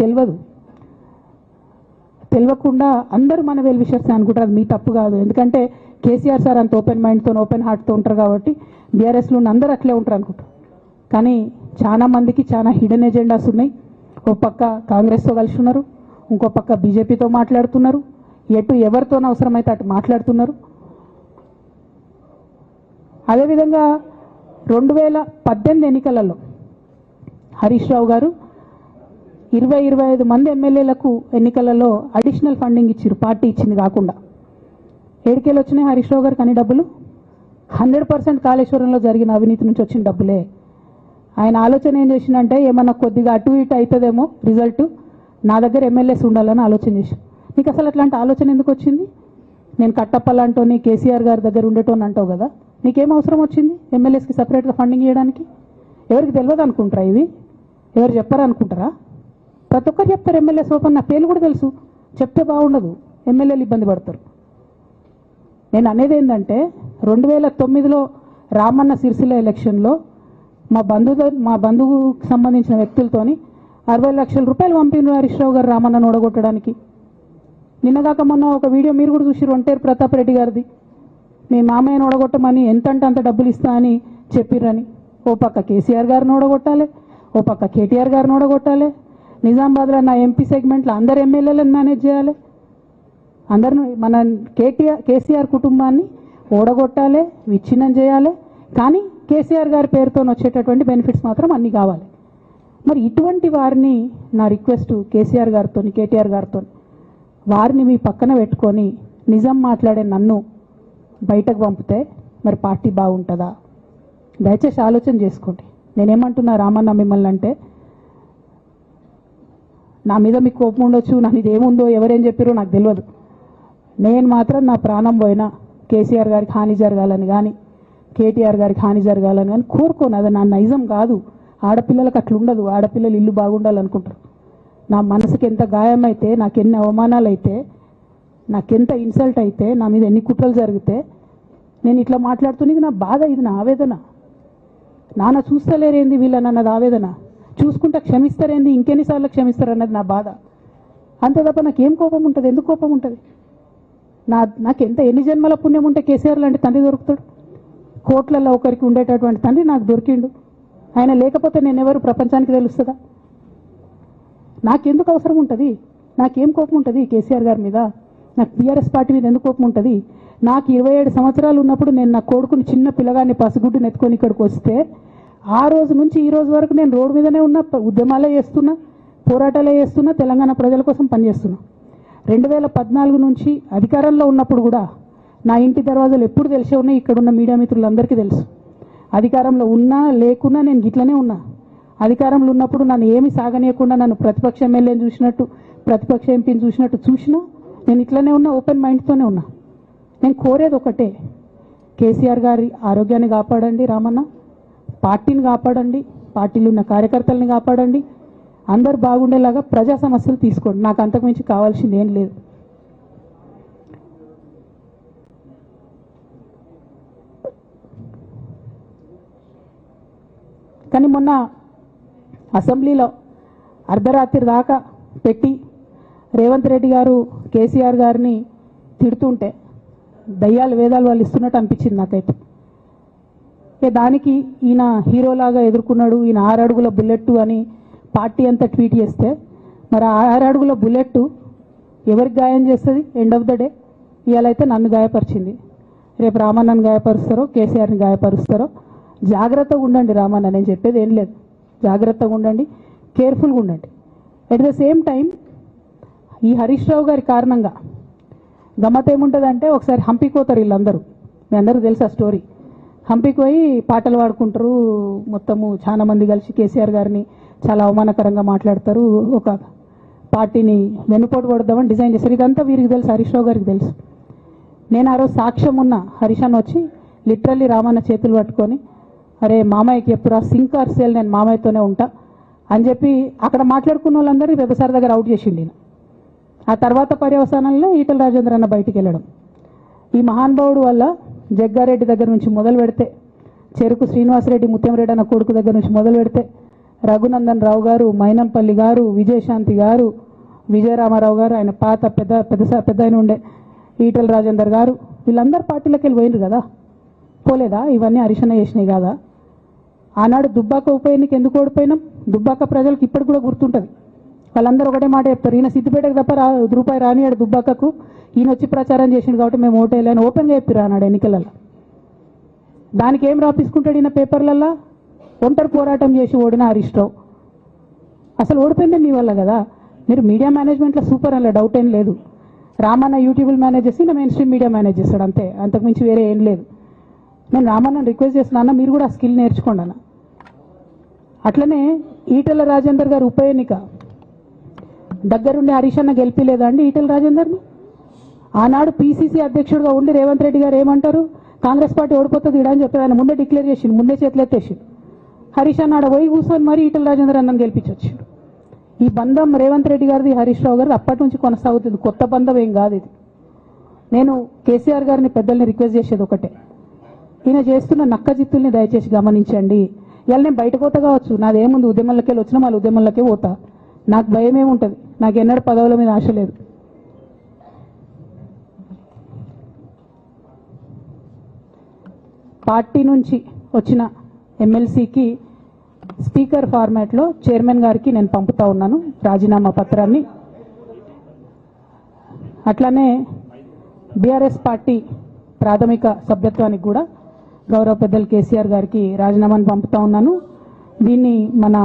తెలియకుండా అందరూ మన వెల్ విషర్స్ అనుకుంటారు. అది మీ తప్పు కాదు, ఎందుకంటే కేసీఆర్ సార్ అంత ఓపెన్ మైండ్తో ఓపెన్ హార్ట్తో ఉంటారు కాబట్టి బీఆర్ఎస్లో ఉన్న అందరూ అట్లే ఉంటారు అనుకుంటారు. కానీ చాలా మందికి చాలా హిడెన్ ఎజెండాస్ ఉన్నాయి. ఒక పక్క కాంగ్రెస్తో కలిసి ఉన్నారు, ఇంకో పక్క బీజేపీతో మాట్లాడుతున్నారు, ఎటు ఎవరితో అవసరమైతే అటు మాట్లాడుతున్నారు. అదేవిధంగా 2018 ఎన్నికలలో హరీష్ రావు గారు 20-25 మంది ఎమ్మెల్యేలకు ఎన్నికలలో అడిషనల్ ఫండింగ్ ఇచ్చారు, పార్టీ ఇచ్చింది కాకుండా. ఏడికేలు వచ్చినాయి హరీష్ రావు గారికి అన్ని డబ్బులు? 100% కాళేశ్వరంలో జరిగిన అవినీతి నుంచి వచ్చిన డబ్బులే. ఆయన ఆలోచన ఏం చేసిందంటే, ఏమన్నా కొద్దిగా అటు ఇటు అవుతుందేమో రిజల్ట్, నా దగ్గర ఎమ్మెల్యేస్ ఉండాలని ఆలోచన చేశాను. నీకు అసలు అట్లాంటి ఆలోచన ఎందుకు వచ్చింది? నేను కట్టప్పలాంటోని కేసీఆర్ గారి దగ్గర ఉండేటోని అంటావు కదా, నీకేం అవసరం వచ్చింది ఎమ్మెల్యేస్కి సపరేట్గా ఫండింగ్ ఇవ్వడానికి? ఎవరికి తెలియదు అనుకుంటారా? ఇది ఎవరు చెప్పారు అనుకుంటారా? ప్రతి ఒక్కరు చెప్తారు ఎమ్మెల్యేస్ ఓపెన్, నా పేర్లు కూడా తెలుసు, చెప్తే బాగుండదు, ఎమ్మెల్యేలు ఇబ్బంది పడతారు. నేను అనేది ఏంటంటే, 2009లో రామన్న సిరిసిల్ల ఎలక్షన్లో మా బంధువుకు సంబంధించిన వ్యక్తులతోని 60 లక్షల రూపాయలు పంపిన హరీష్ రావు గారు రామన్నను ఓడగొట్టడానికి. నిన్నగాక మొన్న ఒక వీడియో మీరు కూడా చూసి, ఒంటేరు ప్రతాప్ రెడ్డి గారిది, మీ మామయ్యను ఓడగొట్టమని ఎంతంటే అంత డబ్బులు ఇస్తా అని చెప్పిర్రని. ఓ పక్క కేసీఆర్ గారిని ఓడగొట్టాలి, ఓ పక్క కేటీఆర్ గారిని ఓడగొట్టాలి, నిజామాబాద్లో నా ఎంపీ సెగ్మెంట్లో అందరు ఎమ్మెల్యేలను మేనేజ్ చేయాలి, అందరిని మన కేసీఆర్ కుటుంబాన్ని ఓడగొట్టాలి, విచ్ఛిన్నం చేయాలి. కానీ కేసీఆర్ గారి పేరుతో వచ్చేటటువంటి బెనిఫిట్స్ మాత్రం అన్నీ కావాలి. మరి ఇటువంటి వారిని నా రిక్వెస్ట్ కేసీఆర్ గారితో కేటీఆర్ గారితో, వారిని మీ పక్కన పెట్టుకొని నిజం మాట్లాడే నన్ను బయటకు పంపితే మరి పార్టీ బాగుంటుందా? దయచేసి ఆలోచన చేసుకోండి. నేనేమంటున్నా రామన్న మిమ్మల్ని అంటే, నా మీద మీకు కోపం ఉండొచ్చు, నా మీద ఏముందో ఎవరేం చెప్పారో నాకు తెలియదు. నేను మాత్రం నా ప్రాణం పోయినా కేసీఆర్ గారికి హాని జరగాలని కానీ కేటీఆర్ గారికి హాని జరగాలని కానీ కోరుకోను. అది నా నైజం కాదు. ఆడపిల్లలకు అట్లుండదు, ఆడపిల్లలు ఇల్లు బాగుండాలనుకుంటారు. నా మనసుకి ఎంత గాయం అయితే, నాకు ఎన్ని అవమానాలు అయితే, నాకెంత ఇన్సల్ట్ అయితే, నా మీద ఎన్ని కుట్రలు జరిగితే నేను ఇట్లా మాట్లాడుతున్నది నా బాధ, ఇది నా ఆవేదన. నాన్న చూస్తలేరేంది వీళ్ళనన్నది ఆవేదన, చూసుకుంటే క్షమిస్తారేంది ఇంకెన్నిసార్లు క్షమిస్తారన్నది నా బాధ. అంతే తప్ప నాకేం కోపం ఉంటుంది? ఎందుకు కోపం ఉంటుంది? నాకు ఎన్ని జన్మల పుణ్యం ఉంటే కేసీఆర్ లాంటి తండ్రి దొరుకుతాడు? కోట్లలో ఒకరికి ఉండేటటువంటి తండ్రి నాకు దొరికిండు. ఆయన లేకపోతే నేనెవరు ప్రపంచానికి తెలుస్తుందా? నాకెందుకు అవసరం ఉంటుంది? నాకేం కోపం ఉంటుంది కేసీఆర్ గారి మీద? నాకు టీఆర్ఎస్ పార్టీ మీద ఎందుకు కోపం ఉంటుంది? నాకు 27 సంవత్సరాలు ఉన్నప్పుడు నేను నా కొడుకుని చిన్న పిల్లగాన్ని పసిగుడ్డుని ఎత్తుకొని ఇక్కడికి వస్తే ఆ రోజు నుంచి ఈ రోజు వరకు నేను రోడ్డు మీదనే ఉన్నా, ఉద్యమాలే చేస్తున్నా, పోరాటాలే చేస్తున్నా, తెలంగాణ ప్రజల కోసం పనిచేస్తున్నా. 2014 నుంచి అధికారంలో ఉన్నప్పుడు కూడా నా ఇంటి దర్వాజాలు ఎప్పుడు తెలిసే ఉన్నాయి, ఇక్కడున్న మీడియా మిత్రులందరికీ తెలుసు. అధికారంలో ఉన్నా లేకున్నా నేను ఇట్లనే ఉన్నా. అధికారంలో ఉన్నప్పుడు నన్ను ఏమి సాగనీయకుండా నన్ను ప్రతిపక్ష ఎమ్మెల్యేని చూసినట్టు, ప్రతిపక్ష ఎంపీని చూసినా నేను ఇట్లనే ఉన్నా, ఓపెన్ మైండ్తోనే ఉన్నా. నేను కోరేది ఒకటే, కేసీఆర్ గారి ఆరోగ్యాన్ని కాపాడండి రామన్న, పార్టీని కాపాడండి, పార్టీలో ఉన్న కార్యకర్తల్ని కాపాడండి, అందరు బాగుండేలాగా ప్రజా సమస్యలు తీసుకోండి. నాకు అంతకుమించి కావాల్సింది ఏం లేదు. కానీ మొన్న అసెంబ్లీలో అర్ధరాత్రి దాకా పెట్టి రేవంత్ రెడ్డి గారు కేసీఆర్ గారిని తిడుతుంటే దయ్యాలు వేదాలు వాళ్ళు ఇస్తున్నట్టు అనిపించింది నాకైతే. దానికి ఈయన హీరోలాగా ఎదుర్కొన్నాడు, ఈయన 6 అడుగుల బుల్లెట్ అని పార్టీ అంతా ట్వీట్ చేస్తే, మరి 6 అడుగుల బుల్లెట్ ఎవరికి గాయం చేస్తుంది? ఎండ్ ఆఫ్ ద డే ఇవాళ అయితే నన్ను గాయపరిచింది, రేపు రామన్నను గాయపరుస్తారో కేసీఆర్ని గాయపరుస్తారో. జాగ్రత్తగా ఉండండి రామన్న, నేను చెప్పేది ఏం లేదు, జాగ్రత్తగా ఉండండి, కేర్ఫుల్గా ఉండండి. ఎట్ ద సేమ్ టైం ఈ హరీష్ రావు గారి కారణంగా గమ్మత్ ఏముంటుందంటే, ఒకసారి హంపీకి పోతారు వీళ్ళందరూ, మీ అందరూ తెలుసు ఆ స్టోరీ. హంపీకి పోయి పాటలు పాడుకుంటారు, మొత్తము చాలా మంది కలిసి కేసీఆర్ గారిని చాలా అవమానకరంగా మాట్లాడతారు, ఒక పార్టీని వెన్నుపోటు కొడదామని డిజైన్ చేశారు. ఇదంతా వీరికి తెలుసు, హరీష్ రావు గారికి తెలుసు. నేను ఆ రోజు సాక్ష్యం ఉన్న హరీష్ అన్న వచ్చి లిటరల్లీ రామన్న చేతులు పట్టుకొని, అరే మామయ్యకి ఎప్పుడా సింక్ ఆర్ సేల్, నేను మామయ్యతోనే ఉంటా అని చెప్పి అక్కడ మాట్లాడుకున్న వాళ్ళందరినీ వెబసార్ దగ్గర అవుట్ చేసిండి. ఆ తర్వాత పర్యవసానంలో ఈటల రాజేంద్ర అన్న బయటికి వెళ్ళడం. ఈ మహానుభావుడు వల్ల జగ్గారెడ్డి దగ్గర నుంచి మొదలు పెడితే, చెరుకు శ్రీనివాసరెడ్డి ముత్యంరెడ్డి అన్న కొడుకు దగ్గర నుంచి మొదలు పెడితే, రఘునందన్ రావు గారు, మైనంపల్లి గారు, విజయశాంతి గారు, విజయరామారావు గారు, ఆయన పాత పెద్ద ఆయన ఉండే ఈటల రాజేందర్ గారు, వీళ్ళందరూ పార్టీలోకి వెళ్ళి పోయినారు కదా, పోలేదా? ఇవన్నీ హరీషన్న చేసినాయి కాదా? ఆనాడు దుబ్బాక ఉప ఎన్నిక ఎందుకు ఓడిపోయినాం? దుబ్బాక ప్రజలకు ఇప్పటికి కూడా గుర్తుంటుంది. వాళ్ళందరూ ఒకటే మాట చెప్తారు, ఈయన సిద్దిపేటకు తప్ప రూపాయి రానియాడు దుబ్బాకకు, ఈయన వచ్చి ప్రచారం చేసిండు కాబట్టి మేము ఓటేయాలని ఓపెన్గా చెప్పారు ఆనాడు ఎన్నికలలో. దానికి ఏం రాపించుకుంటాడు ఈయన పేపర్లల్లో? ఒంటరి పోరాటం చేసి ఓడిన హరీష్ రావు. అసలు ఓడిపోయిందే మీ వల్ల కదా. మీరు మీడియా మేనేజ్మెంట్లో సూపర్, అలా డౌట్ ఏం లేదు. రామన్న యూట్యూబ్ మేనేజ్ చేసి ఈయన మెయిన్ స్ట్రీమ్ మీడియా మేనేజ్ చేస్తాడు, అంతే, అంతకుమించి వేరే ఏం లేదు. నేను రామన్నని రిక్వెస్ట్ చేస్తున్నా, మీరు కూడా ఆ స్కిల్ నేర్చుకోండి అన్న. అట్లనే ఈటల రాజేందర్ గారు ఉప ఎన్నిక దగ్గరుండి హరీష్ అన్న గెలిపిలేదా అండి ఈటల రాజేందర్ని? ఆనాడు పీసీసీ అధ్యక్షుడిగా ఉండి రేవంత్ రెడ్డి గారు ఏమంటారు, కాంగ్రెస్ పార్టీ ఓడిపోతుంది ఇడా అని చెప్పి ఆయన ముందే డిక్లేర్ చేసిండు, ముందే చేతులు ఎత్తేసిండు. హరీష్ అన్నాడు పోయి కూర్చొని మరి ఈటల రాజేందర్ అన్నని గెలిపించొచ్చిండు. ఈ బంధం రేవంత్ రెడ్డి గారిది హరీష్ రావు గారిది అప్పటి నుంచి కొనసాగుతుంది, కొత్త బంధం ఏం కాదు ఇది. నేను కేసీఆర్ గారిని పెద్దల్ని రిక్వెస్ట్ చేసేది ఒకటే, ఈయన చేస్తున్న నక్క జిత్తుల్ని దయచేసి గమనించండి. ఇవాళ నేను బయట పోతా కావచ్చు, నాదేముంది, ఉద్యమంలోకి వెళ్ళి వచ్చినా మళ్ళీ ఉద్యమంలోకే పోతా, నాకు భయం ఏముంటుంది, నాకు ఎన్నడూ పదవుల మీద ఆశ లేదు. పార్టీ నుంచి వచ్చిన ఎమ్మెల్సీకి స్పీకర్ ఫార్మాట్లో చైర్మన్ గారికి నేను పంపుతా ఉన్నాను రాజీనామా పత్రాన్ని. అట్లానే బీఆర్ఎస్ పార్టీ ప్రాథమిక సభ్యత్వానికి కూడా గౌరవ పెద్దలు కేసీఆర్ గారికి రాజీనామాను పంపుతా ఉన్నాను. దీన్ని మన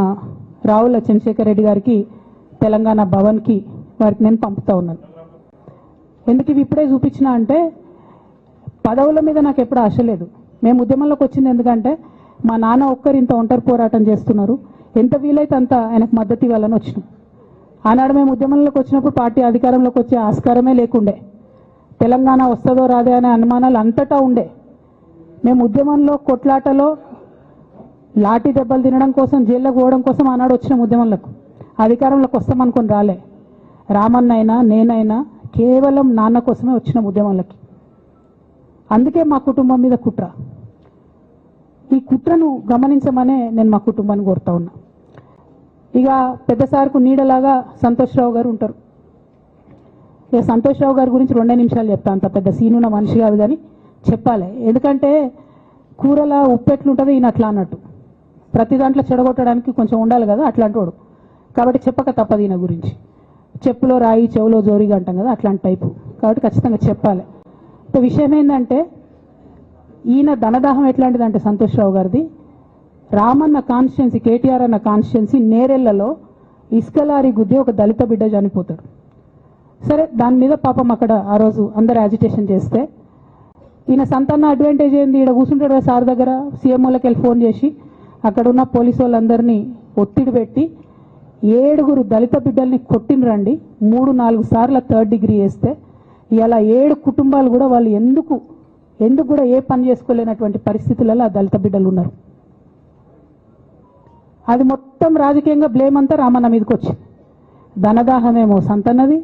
రావుల చంద్రశేఖర్ రెడ్డి గారికి తెలంగాణ భవన్కి వారికి నేను పంపుతా ఉన్నాను. ఎందుకు ఇవి ఇప్పుడే చూపించిన అంటే, పదవుల మీద నాకు ఎప్పుడు ఆశ లేదు. మేము ఉద్యమంలోకి వచ్చింది ఎందుకంటే మా నాన్న ఒక్కరు ఇంత ఒంటరి పోరాటం చేస్తున్నారు, ఎంత వీలైతే అంత ఆయనకు మద్దతు ఇవ్వాలని వచ్చినాం. ఆనాడు మేము ఉద్యమంలోకి వచ్చినప్పుడు పార్టీ అధికారంలోకి వచ్చే ఆస్కారమే లేకుండే, తెలంగాణ వస్తుందో రాదే అనే అనుమానాలు అంతటా ఉండే. మేము ఉద్యమంలో కొట్లాటలో లాఠీ దెబ్బలు తినడం కోసం, జైల్లోకి పోవడం కోసం ఆనాడు వచ్చినాం ఉద్యమంలోకి. అధికారంలోకి వస్తామనుకొని రాలే. రామన్నైనా నేనైనా కేవలం నాన్న కోసమే వచ్చినాం ఉద్యమంలోకి. అందుకే మా కుటుంబం మీద కుట్ర. ఈ కుట్రను గమనించమనే నేను మా కుటుంబాన్ని కోరుతా ఉన్నా. ఇక పెద్ద సార్కు నీడలాగా సంతోష్ రావు గారు ఉంటారు. ఇక సంతోష్ రావు గారి గురించి 2 నిమిషాలు చెప్తాను, అంత పెద్ద సీనున్న మనిషి కాదు కానీ చెప్పాలి. ఎందుకంటే కూరల ఉప్పు ఎట్లుంటుంది ఈయన అట్లా అన్నట్టు, ప్రతి దాంట్లో చెడగొట్టడానికి కొంచెం ఉండాలి కదా అట్లాంటి వాడు, కాబట్టి చెప్పక తప్పదు ఈయన గురించి. చెప్పులో రాయి చెవులో జోరిగా అంటాం కదా, అట్లాంటి టైపు, కాబట్టి ఖచ్చితంగా చెప్పాలి. విషయం ఏంటంటే, ఈయన ధనదాహం ఎట్లాంటిదంటే సంతోష్ రావు గారిది, రామన్న కాన్స్టిట్యున్సీ, కేటీఆర్ అన్న కాన్స్టిట్యున్సీ నేరెళ్లలో ఇసుకలారి గుద్ది ఒక దళిత బిడ్డ చనిపోతాడు. సరే, దాని మీద పాపం అక్కడ ఆ రోజు అందరు యాజిటేషన్ చేస్తే, ఈయన సంతాన అడ్వాంటేజ్ ఏంది, ఇక్కడ కూర్చుంటాడు సార్ దగ్గర, సీఎంఓలకి వెళ్ళి ఫోన్ చేసి అక్కడ ఉన్న పోలీసు వాళ్ళందరినీ ఒత్తిడి పెట్టి 7 దళిత బిడ్డల్ని కొట్టినరండి. 3-4 సార్లు 3rd డిగ్రీ వేస్తే ఇలా 7 కుటుంబాలు కూడా వాళ్ళు ఎందుకు కూడా ఏ పని చేసుకోలేనటువంటి పరిస్థితులలో ఆ దళిత బిడ్డలు ఉన్నారు. అది మొత్తం రాజకీయంగా బ్లేమ్ అంతా రామన్న మీదకి వచ్చింది. ధనదాహమేమో సంతన్నది,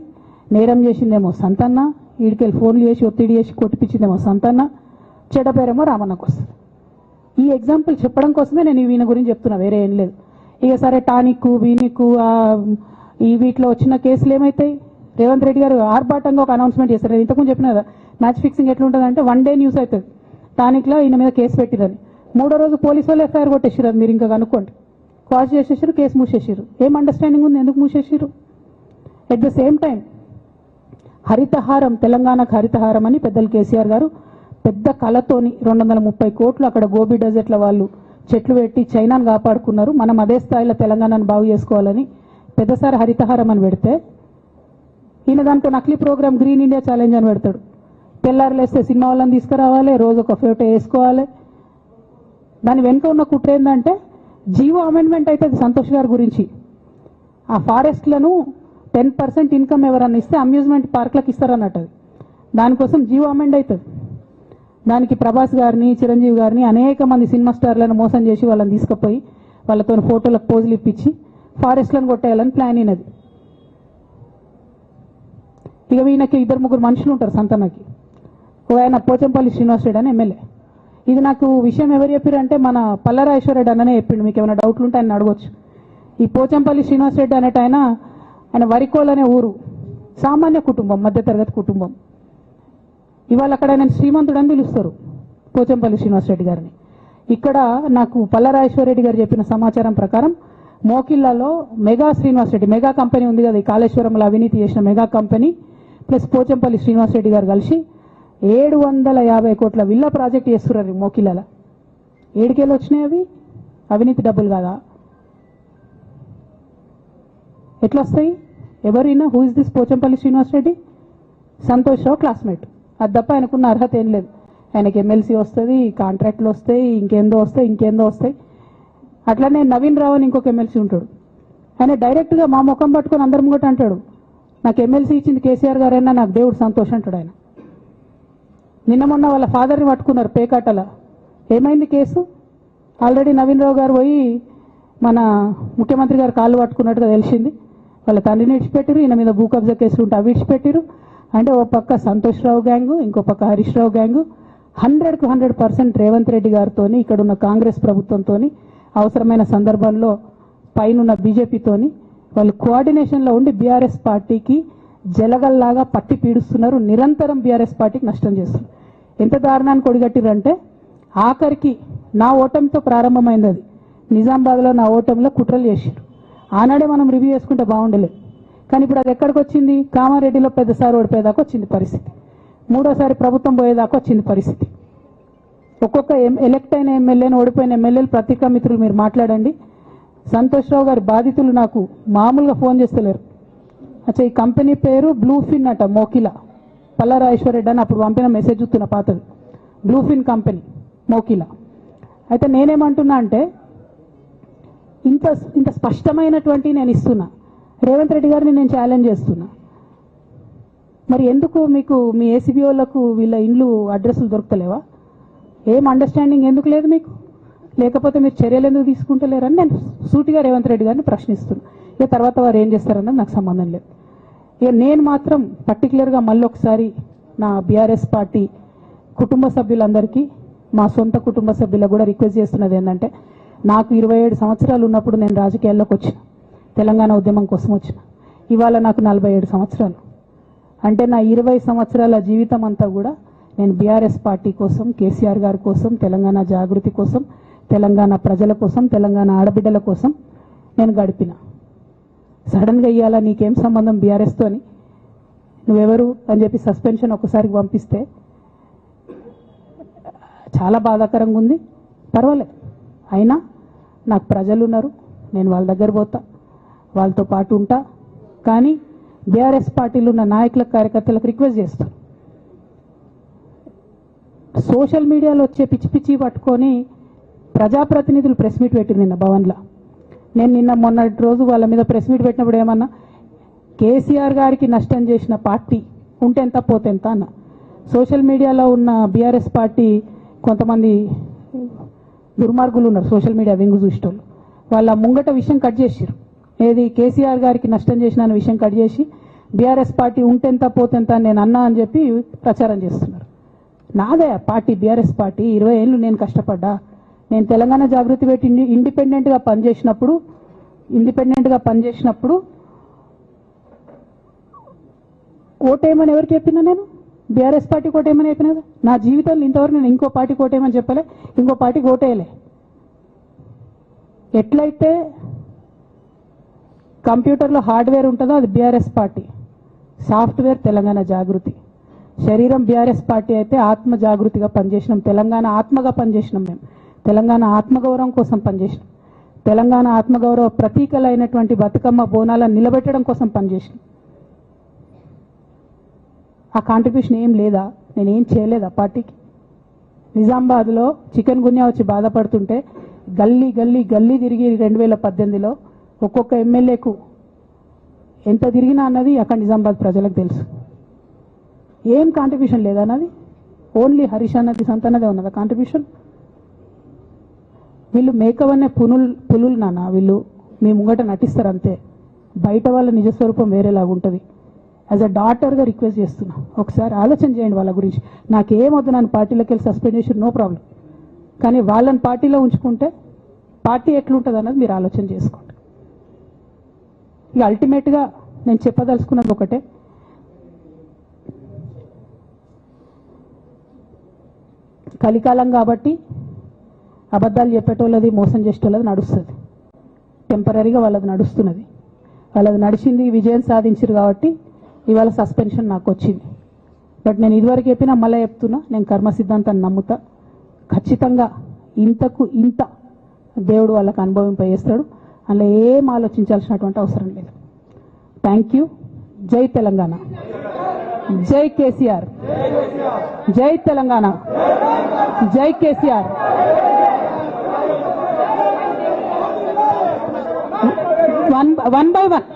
నేరం చేసిందేమో సంతన్న, వీడికెళ్ళి ఫోన్లు చేసి ఒత్తిడి చేసి కొట్టిపించిందేమో సంతన్న, చెడ్డ పేరేమో రామన్నకు వస్తుంది. ఈ ఎగ్జాంపుల్ చెప్పడం కోసమే నేను ఈయన గురించి చెప్తున్నా, వేరే ఏం లేదు. ఇక సరే టానిక్ వీనిక్ ఈ వీటిలో వచ్చిన కేసులు ఏమవుతాయి, రేవంత్ రెడ్డి గారు ఆర్భాటంగా ఒక అనౌన్స్మెంట్ చేస్తారు. నేను ఇంతకుముందు చెప్పిన కదా మ్యాచ్ ఫిక్సింగ్ ఎట్లుంటుందంటే వన్ డే న్యూస్ అవుతుంది, టానిక్లో ఈయన మీద కేసు పెట్టిరని, మూడో రోజు పోలీసు వాళ్ళు ఎఫ్ఐఆర్ కొట్టేసారు. అది మీరు ఇంకా కనుక్కోండి. క్వాష్ చేసేసారు, కేసు మూసేసారు. ఏం అండర్స్టాండింగ్ ఉంది, ఎందుకు మూసేసారు? At the same time Harithaharam, తెలంగాణకు హరితహారం అని పెద్దలు కేసీఆర్ గారు పెద్ద కళతోని 230 కోట్లు అక్కడ గోబీ డెజర్ట్ల వాళ్ళు చెట్లు పెట్టి చైనాను కాపాడుకున్నారు. మనం అదే స్థాయిలో తెలంగాణను బాగు చేసుకోవాలని పెద్దసారి హరితహారం అని పెడితే ఈయన దాంట్లో నకిలీ ప్రోగ్రామ్ గ్రీన్ ఇండియా ఛాలెంజ్ అని పెడతాడు. తెల్లారులేస్తే సినిమా వాళ్ళని తీసుకురావాలి, రోజు ఒక ఫోటో వేసుకోవాలి. దాని వెనుక ఉన్న కుట్ర ఏంటంటే జీవో అమెండ్మెంట్ అవుతుంది సంతోష్ గారి గురించి. ఆ ఫారెస్ట్లను 10% ఇన్కమ్ ఎవరన్నా ఇస్తే అమ్యూజ్మెంట్ పార్క్లకు ఇస్తారన్నట్టు. దానికోసం జీవో అమెండ్ అవుతుంది. దానికి ప్రభాస్ గారిని, చిరంజీవి గారిని, అనేక మంది సినిమా స్టార్లను మోసం చేసి వాళ్ళని తీసుకుపోయి వాళ్ళతో ఫోటోలకు పోజులు ఇప్పించి ఫారెస్ట్లను కొట్టేయాలని ప్లాన్ అయినది. ఇక ఈయనకి 2-3 మనుషులు ఉంటారు సంతనకి. ఆయన పోచంపల్లి శ్రీనివాస్ రెడ్డి అని ఎమ్మెల్యే. ఇది నాకు విషయం ఎవరు చెప్పారంటే మన పల్లరాజేశ్వరరెడ్డి అన్ననే చెప్పిండు. మీకు ఏమైనా డౌట్లు ఉంటే ఆయన అడగొచ్చు. ఈ పోచంపల్లి శ్రీనివాస్ రెడ్డి అనేట ఆయన వరికోల్ అనే ఊరు, సామాన్య కుటుంబం, మధ్యతరగతి కుటుంబం. ఇవాళ అక్కడ ఆయన శ్రీమంతుడు అని పిలుస్తారు పోచంపల్లి శ్రీనివాసరెడ్డి గారిని. ఇక్కడ నాకు పల్లరాజేశ్వరరెడ్డి గారు చెప్పిన సమాచారం ప్రకారం మోకిల్లాలో మెగా శ్రీనివాసరెడ్డి, మెగా కంపెనీ ఉంది కదా, ఈ కాళేశ్వరంలో అవినీతి చేసిన mega company plus Pochampalli Srinivasa Reddy గారు కలిసి 750 కోట్ల విల్లా ప్రాజెక్ట్ చేస్తున్నారు మోకిల్లాల. ఏడుకేళ్ళు వచ్చినాయి అవి, అవినీతి డబ్బులు కాదా? ఎట్లా వస్తాయి? ఎవరైనా who is this Pochampalli Srinivasa Reddy? Santosh Rao classmate. అది తప్ప ఆయనకున్న అర్హత ఏం లేదు. ఆయనకి ఎమ్మెల్సీ వస్తుంది, కాంట్రాక్ట్లు వస్తాయి, ఇంకేందో వస్తాయి. అట్లనే నవీన్ రావు అని ఇంకొక ఎమ్మెల్సీ ఉంటాడు. ఆయన డైరెక్ట్గా మా ముఖం పట్టుకొని అందరి ముంగట అంటాడు, నాకు ఎమ్మెల్సీ ఇచ్చింది కేసీఆర్ గారైనా నాకు దేవుడు సంతోషం అంటాడు ఆయన. నిన్న మొన్న వాళ్ళ ఫాదర్ని పట్టుకున్నారు పేకాటల. ఏమైంది కేసు? ఆల్రెడీ నవీన్ రావు గారు పోయి మన ముఖ్యమంత్రి గారు కాళ్ళు పట్టుకున్నట్టుగా తెలిసింది. వాళ్ళ తండ్రిని విడిచిపెట్టారు, ఈయన మీద భూ కబ్జా కేసులు ఉంటే అవి విడిచిపెట్టారు. అంటే ఓ పక్క సంతోష్ రావు గ్యాంగు, ఇంకో పక్క హరీష్ రావు గ్యాంగు 100కు 100% రేవంత్ రెడ్డి గారితో, ఇక్కడున్న కాంగ్రెస్ ప్రభుత్వంతో, అవసరమైన సందర్భంలో పైనున్న బీజేపీతోని వాళ్ళు కోఆర్డినేషన్లో ఉండి బీఆర్ఎస్ పార్టీకి జలగల్లాగా పట్టి పీడుస్తున్నారు. నిరంతరం బీఆర్ఎస్ పార్టీకి నష్టం చేస్తున్నారు. ఎంత దారుణానికి ఒడిగట్టిరంటే ఆఖరికి నా ఓటమితో ప్రారంభమైంది అది. నిజామాబాద్లో నా ఓటమిలో కుట్రలు చేశారు. ఆనాడే మనం రివ్యూ చేసుకుంటే బాగుండలేదు. కానీ ఇప్పుడు అది ఎక్కడికి వచ్చింది? కామారెడ్డిలో పెద్దసారి ఓడిపోయేదాకా వచ్చింది పరిస్థితి. మూడోసారి ప్రభుత్వం పోయేదాకా వచ్చింది పరిస్థితి. ఒక్కొక్క ఎలక్ట్ అయిన ఎమ్మెల్యేను, ఓడిపోయిన ఎమ్మెల్యేలు పత్రికా మిత్రులు మీరు మాట్లాడండి. సంతోష్ రావు గారి బాధితులు నాకు మామూలుగా ఫోన్ చేస్తలేరు. అచ్చా, ఈ కంపెనీ పేరు బ్లూఫిన్ అట, మోకిలా. పల్లరాజేశ్వరరెడ్డి అని అప్పుడు పంపిన మెసేజ్ చూస్తున్న పాతది. Bluefin company Mokila. అయితే నేనేమంటున్నా అంటే ఇంత స్పష్టమైనటువంటి నేను ఇస్తున్నా, రేవంత్ రెడ్డి గారిని నేను ఛాలెంజ్ చేస్తున్నా. మరి ఎందుకు మీకు మీ ఏసీబీ వాళ్ళకు వీళ్ళ ఇండ్లు అడ్రస్లు దొరుకుతలేవా? ఏం అండర్స్టాండింగ్ ఎందుకు లేదు మీకు? లేకపోతే మీరు చర్యలు ఎందుకు తీసుకుంటలేరని నేను సూటిగా రేవంత్ రెడ్డి గారిని ప్రశ్నిస్తున్నా. ఇక తర్వాత వారు ఏం చేస్తారన్నది నాకు సంబంధం లేదు. ఇక నేను మాత్రం పర్టికులర్గా మళ్ళీ ఒకసారి నా బీఆర్ఎస్ పార్టీ కుటుంబ సభ్యులందరికీ, మా సొంత కుటుంబ సభ్యులకు కూడా రిక్వెస్ట్ చేస్తున్నది ఏంటంటే, నాకు 27 సంవత్సరాలు ఉన్నప్పుడు నేను రాజకీయాల్లోకి వచ్చిన, తెలంగాణ ఉద్యమం కోసం వచ్చిన. ఇవాళ నాకు 47 సంవత్సరాలు. అంటే నా 20 సంవత్సరాల జీవితం అంతా కూడా నేను బీఆర్ఎస్ పార్టీ కోసం, కేసీఆర్ గారి కోసం, తెలంగాణ జాగృతి కోసం, తెలంగాణ ప్రజల కోసం, తెలంగాణ ఆడబిడ్డల కోసం నేను గడిపిన. సడన్గా ఇయ్యాల నీకేం సంబంధం బీఆర్ఎస్తో అని, నువ్వెవరు అని చెప్పి సస్పెన్షన్ ఒకసారికి పంపిస్తే చాలా బాధాకరంగా ఉంది. పర్వాలేదు, అయినా నాకు ప్రజలు ఉన్నారు, నేను వాళ్ళ దగ్గర పోతా, వాళ్ళతో పాటు ఉంటా. కానీ బీఆర్ఎస్ పార్టీలో ఉన్న నాయకులకు, కార్యకర్తలకు రిక్వెస్ట్ చేస్తాను, సోషల్ మీడియాలో వచ్చే పిచ్చి పిచ్చి పట్టుకొని ప్రజాప్రతినిధులు ప్రెస్ మీట్ పెట్టింది నిన్న భవన్లో. నేను నిన్న మొన్నటి రోజు వాళ్ళ మీద ప్రెస్ మీట్ పెట్టినప్పుడు ఏమన్నా, కేసీఆర్ గారికి నష్టం చేసిన పార్టీ ఉంటే ఎంత పోతే ఎంత అన్న. సోషల్ మీడియాలో ఉన్న బీఆర్ఎస్ పార్టీ కొంతమంది దుర్మార్గులు ఉన్నారు, సోషల్ మీడియా వింగు చూసేటోళ్ళు. వాళ్ళ ముంగట విషయం కట్ చేసారు. ఏది కేసీఆర్ గారికి నష్టం చేసిన అనే విషయం కట్ చేసి బీఆర్ఎస్ పార్టీ ఉంటెంత పోతెంత నేను అన్నా అని చెప్పి ప్రచారం చేస్తున్నారు. నాదే పార్టీ, బీఆర్ఎస్ పార్టీ. 20 ఏళ్ళు నేను కష్టపడ్డా. నేను తెలంగాణ జాగృతి పెట్టి ఇండిపెండెంట్గా పనిచేసినప్పుడు కోటేయమని ఎవరికి చెప్పినా నేను? బీఆర్ఎస్ పార్టీ కోటేయమని చెప్పినా కదా? నా జీవితంలో ఇంతవరకు నేను ఇంకో పార్టీ కోటేయమని చెప్పలే, ఇంకో పార్టీ కోటేయలే. ఎట్లయితే కంప్యూటర్లో హార్డ్వేర్ ఉంటుందో అది బీఆర్ఎస్ పార్టీ, సాఫ్ట్వేర్ తెలంగాణ జాగృతి. శరీరం బీఆర్ఎస్ పార్టీ అయితే ఆత్మ జాగృతిగా పనిచేసినాం, తెలంగాణ ఆత్మగా పనిచేసినాం. మేము తెలంగాణ ఆత్మగౌరవం కోసం పనిచేసినాం, తెలంగాణ ఆత్మగౌరవ ప్రతీకలైనటువంటి బతుకమ్మ బోనాలను నిలబెట్టడం కోసం పనిచేసినాం. ఆ కాంట్రిబ్యూషన్ ఏం లేదా? నేనేం చేయలేదా పార్టీకి? నిజామాబాద్లో చికెన్ గున్యా వచ్చి బాధపడుతుంటే గల్లీ గల్లీ గల్లీ తిరిగి 2018లో ఒక్కొక్క ఎమ్మెల్యేకు ఎంత తిరిగినా అన్నది అక్కడ నిజామాబాద్ ప్రజలకు తెలుసు. ఏం కాంట్రిబ్యూషన్ లేదా అన్నది? ఓన్లీ హరీష్ అన్నది సంతనదే ఉన్నదా కాంట్రిబ్యూషన్? వీళ్ళు మేకవన్నే పులులు నాన్న, వీళ్ళు మీ ముంగట నటిస్తారు అంతే. బయట వాళ్ళ నిజస్వరూపం వేరేలాగుంటుంది. యాజ్ అ డాటర్గా రిక్వెస్ట్ చేస్తున్నా, ఒకసారి ఆలోచన చేయండి వాళ్ళ గురించి. నాకేమొద్దు, నన్ను పార్టీలోకి వెళ్ళి సస్పెండ్ చేసి నో ప్రాబ్లం, కానీ వాళ్ళని పార్టీలో ఉంచుకుంటే పార్టీ ఎట్లుంటుంది అన్నది మీరు ఆలోచన చేసుకోండి. ఇక అల్టిమేట్గా నేను చెప్పదలుచుకున్నది ఒకటే, కలికాలం కాబట్టి అబద్ధాలు చెప్పేటోళ్ళది మోసం చేసేటోళ్ళది నడుస్తుంది. టెంపరీగా వాళ్ళది నడుస్తున్నది, వాళ్ళది నడిచింది, విజయం సాధించారు కాబట్టి ఇవాళ సస్పెన్షన్ నాకు వచ్చింది. బట్ నేను ఇదివరకు చెప్పినా మళ్ళీ చెప్తున్నా, నేను కర్మ సిద్ధాంతాన్ని నమ్ముతా. ఖచ్చితంగా ఇంతకు ఇంత దేవుడు వాళ్ళకు అనుభవింపజేస్తాడు, అందులో ఏం ఆలోచించాల్సినటువంటి అవసరం లేదు. Thank you. జై తెలంగాణ, జై కేసీఆర్, జై తెలంగాణ, జై కేసీఆర్. One by one.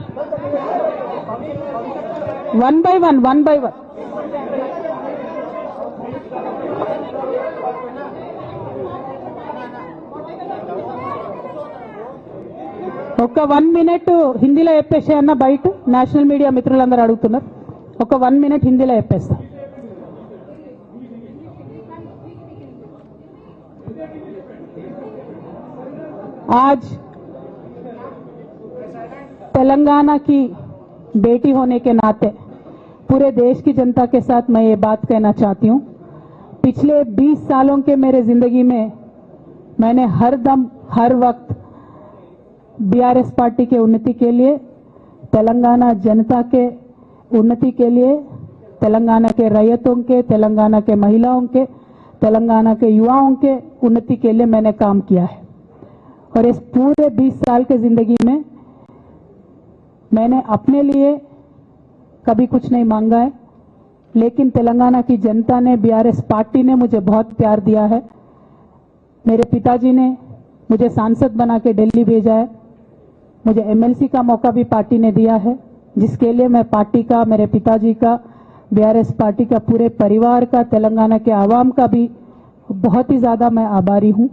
ఒక 1 minute హిందీలో చెప్పేసే అన్న, బయట నేషనల్ మీడియా మిత్రులందరూ అడుగుతున్నారు. ఒక 1 minute హిందీలో చెప్పేస్తా. आज तेलंगाना की बेटी होने के नाते पूरे देश की जनता के साथ मैं ये बात कहना चाहती हूँ, पिछले 20 सालों के मेरे जिंदगी में मैंने हर दम हर वक्त बीआरएस पार्टी के उन्नति के लिए, तेलंगाना जनता के उन्नति के लिए, तेलंगाना के रैयतों के, तेलंगाना के महिलाओं के, तेलंगाना के युवाओं के उन्नति के लिए मैंने काम किया है। और इस पूरे 20 साल के जिंदगी में मैंने अपने लिए कभी कुछ नहीं मांगा है, लेकिन तेलंगाना की जनता ने, बीआरएस पार्टी ने मुझे बहुत प्यार दिया है। मेरे पिताजी ने मुझे सांसद बना के दिल्ली भेजा है, मुझे एमएलसी का मौका भी पार्टी ने दिया है, जिसके लिए मैं पार्टी का, मेरे पिताजी का, बीआरएस पार्टी का, पूरे परिवार का, तेलंगाना के आवाम का भी बहुत ही ज्यादा मैं आभारी हूं।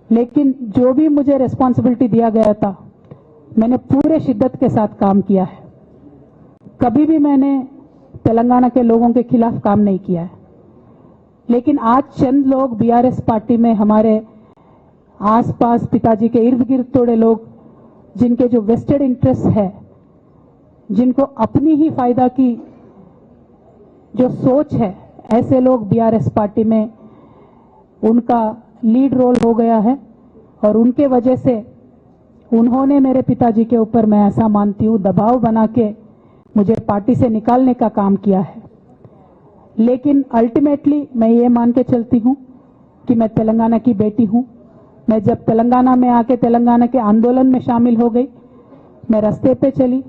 लेकिन जो भी मुझे रिस्पॉन्सिबिलिटी दिया गया था, मैंने पूरे शिद्दत के साथ काम किया है। कभी भी मैंने तेलंगाना के लोगों के खिलाफ काम नहीं किया है। लेकिन आज चंद लोग बीआरएस पार्टी में, हमारे आसपास पिताजी के इर्द गिर्द थोड़े लोग, जिनके जो वेस्टेड इंटरेस्ट है, जिनको अपनी ही फायदा की जो सोच है, ऐसे लोग बीआरएस पार्टी में उनका लीड रोल हो गया है। और उनके वजह से उन्होंने मेरे पिताजी के ऊपर, मैं ऐसा मानती हूं, दबाव बना के मुझे पार्टी से निकालने का काम किया है। लेकिन अल्टीमेटली मैं ये मान के चलती हूं कि मैं तेलंगाना की बेटी हूं। मैं जब तेलंगाना में आके तेलंगाना के आंदोलन में शामिल हो गई, मैं रास्ते पे चली,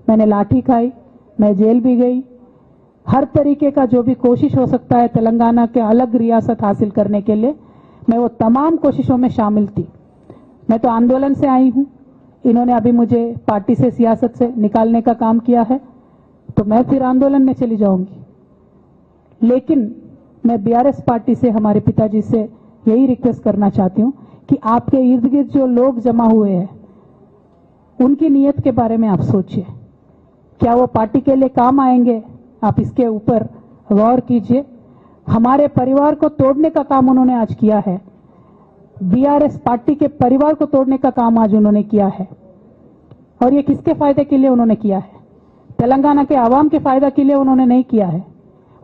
मैंने लाठी खाई, मैं जेल भी गई। हर तरीके का जो भी कोशिश हो सकता है तेलंगाना के अलग रियासत हासिल करने के लिए, मैं वो तमाम कोशिशों में शामिल थी। मैं तो आंदोलन से आई हूं, इन्होंने अभी मुझे पार्टी से, सियासत से निकालने का काम किया है, तो मैं फिर आंदोलन में चली जाऊंगी। लेकिन मैं बीआरएस पार्टी से, हमारे पिताजी से यही रिक्वेस्ट करना चाहती हूं कि आपके इर्द गिर्द जो लोग जमा हुए हैं, उनकी नीयत के बारे में आप सोचिए। क्या वो पार्टी के लिए काम आएंगे? आप इसके ऊपर गौर कीजिए। हमारे परिवार को तोड़ने का काम उन्होंने आज किया है, बीआरएस पार्टी के परिवार को तोड़ने का काम आज उन्होंने किया है। और ये किसके फायदे के लिए उन्होंने किया है? तेलंगाना के आवाम के फायदा के लिए उन्होंने नहीं किया है,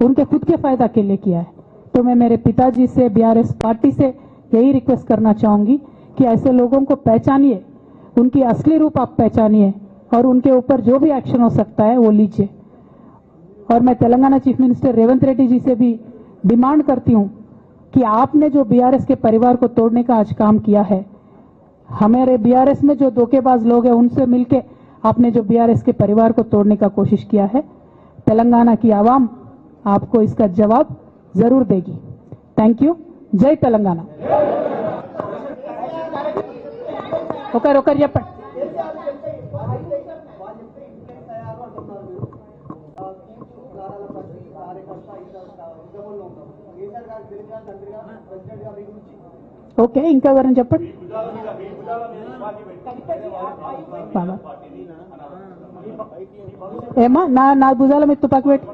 उनके खुद के फायदा के लिए किया है। तो मैं मेरे पिताजी से, बीआरएस पार्टी से यही रिक्वेस्ट करना चाहूंगी कि ऐसे लोगों को पहचानिए, उनकी असली रूप आप पहचानिए और उनके ऊपर जो भी एक्शन हो सकता है वो लीजिए। और मैं तेलंगाना चीफ मिनिस्टर रेवंत रेड्डी जी से भी डिमांड करती हूं कि आपने जो बीआरएस के परिवार को तोड़ने का आज काम किया है, हमारे बीआरएस में जो धोखेबाज लोग हैं उनसे मिलके आपने जो बीआरएस के परिवार को तोड़ने का कोशिश किया है, तेलंगाना की आवाम आपको इसका जवाब जरूर देगी। Thank you. जय तेलंगाना। ఒకరు చెప్పండి। ఓకే, ఇంకా ఎవరైనా చెప్పండి। ఏమా నా భుజాల మీద తుపాకి పెట్టి